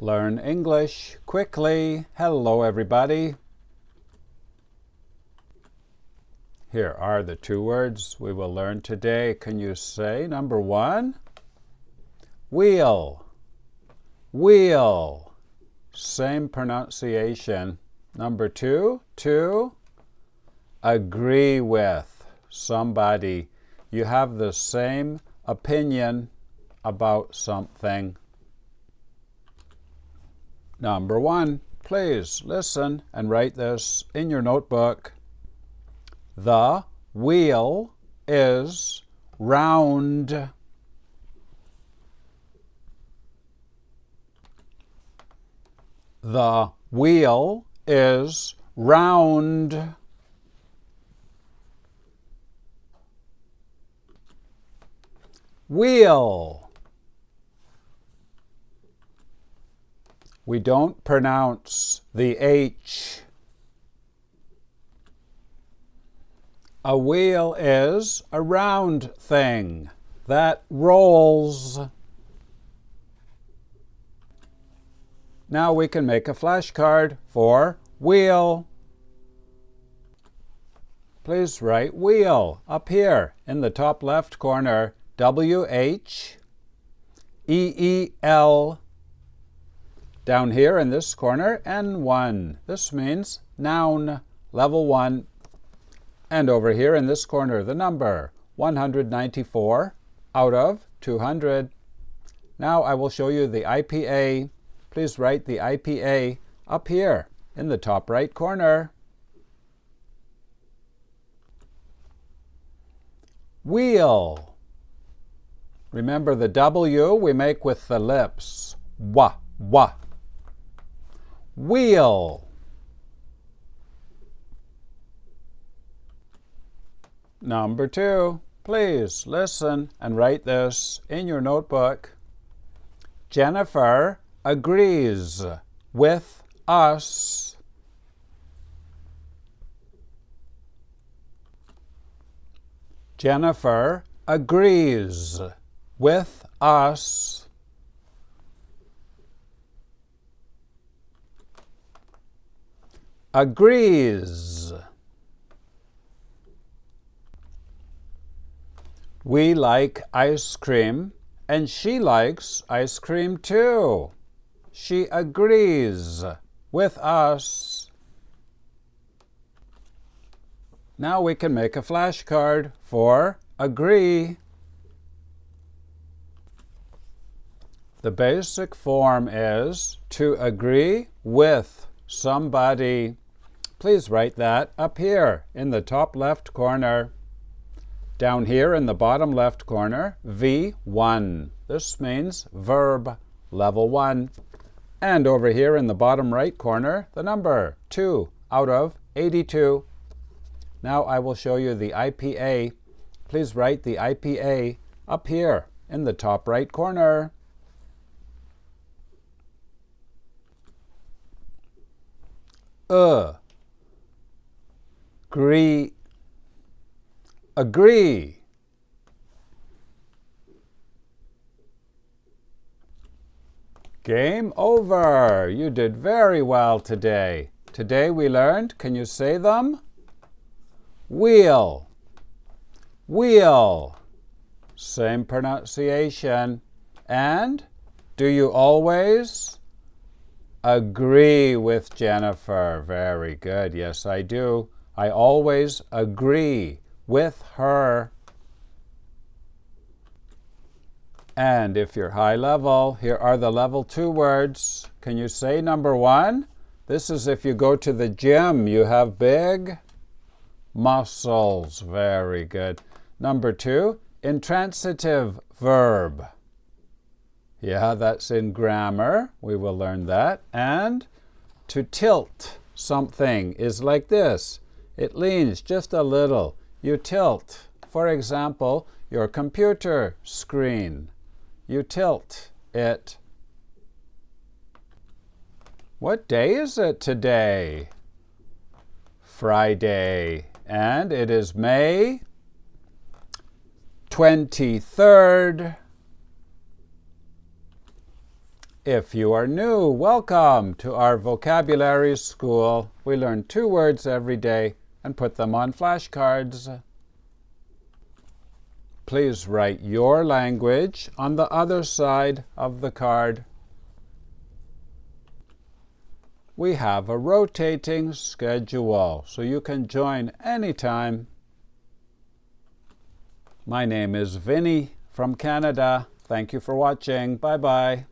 Learn English quickly. Hello, everybody. Here are the two words we will learn today. Can you say number one? Wheel. Wheel. Same pronunciation. Number two, to agree with somebody. You have the same opinion about something. Number one, please listen and write this in your notebook. The wheel is round. The wheel is round. Wheel. We don't pronounce the H. A wheel is a round thing that rolls. Now we can make a flashcard for wheel. Please write wheel up here in the top left corner. W-H-E-E-L. Down here in this corner, N1. This means noun, level 1. And over here in this corner, the number 194 out of 200. Now I will show you the IPA. Please write the IPA up here in the top right corner. Wheel. Remember the W we make with the lips. Wa, wa. Wheel. Number two, please listen and write this in your notebook. Jennifer agrees with us. Jennifer agrees with us. Agrees. We like ice cream, and she likes ice cream too. She agrees with us. Now we can make a flashcard for agree. The basic form is to agree with somebody. Please write that up here in the top left corner. Down here in the bottom left corner, V1. This means verb, level 1. And over here in the bottom right corner, the number 2 out of 82. Now I will show you the IPA. Please write the IPA up here in the top right corner. Agree. Agree. Game over. You did very well today. Today we learned, can you say them? Wheel. Wheel. Same pronunciation. And do you always agree with Jennifer? Very good. Yes, I do. I always agree with her. And if you're high level, here are the level 2 words. Can you say number 1? This is if you go to the gym, you have big muscles. Very good. Number 2, intransitive verb. Yeah, that's in grammar. We will learn that. And to tilt something is like this. It leans just a little. You tilt. For example, your computer screen. You tilt it. What day is it today? Friday. And it is May 23rd. If you are new, welcome to our vocabulary school. We learn 2 words every day and put them on flashcards. Please write your language on the other side of the card. We have a rotating schedule, so you can join anytime. My name is Vinny from Canada. Thank you for watching. Bye-bye.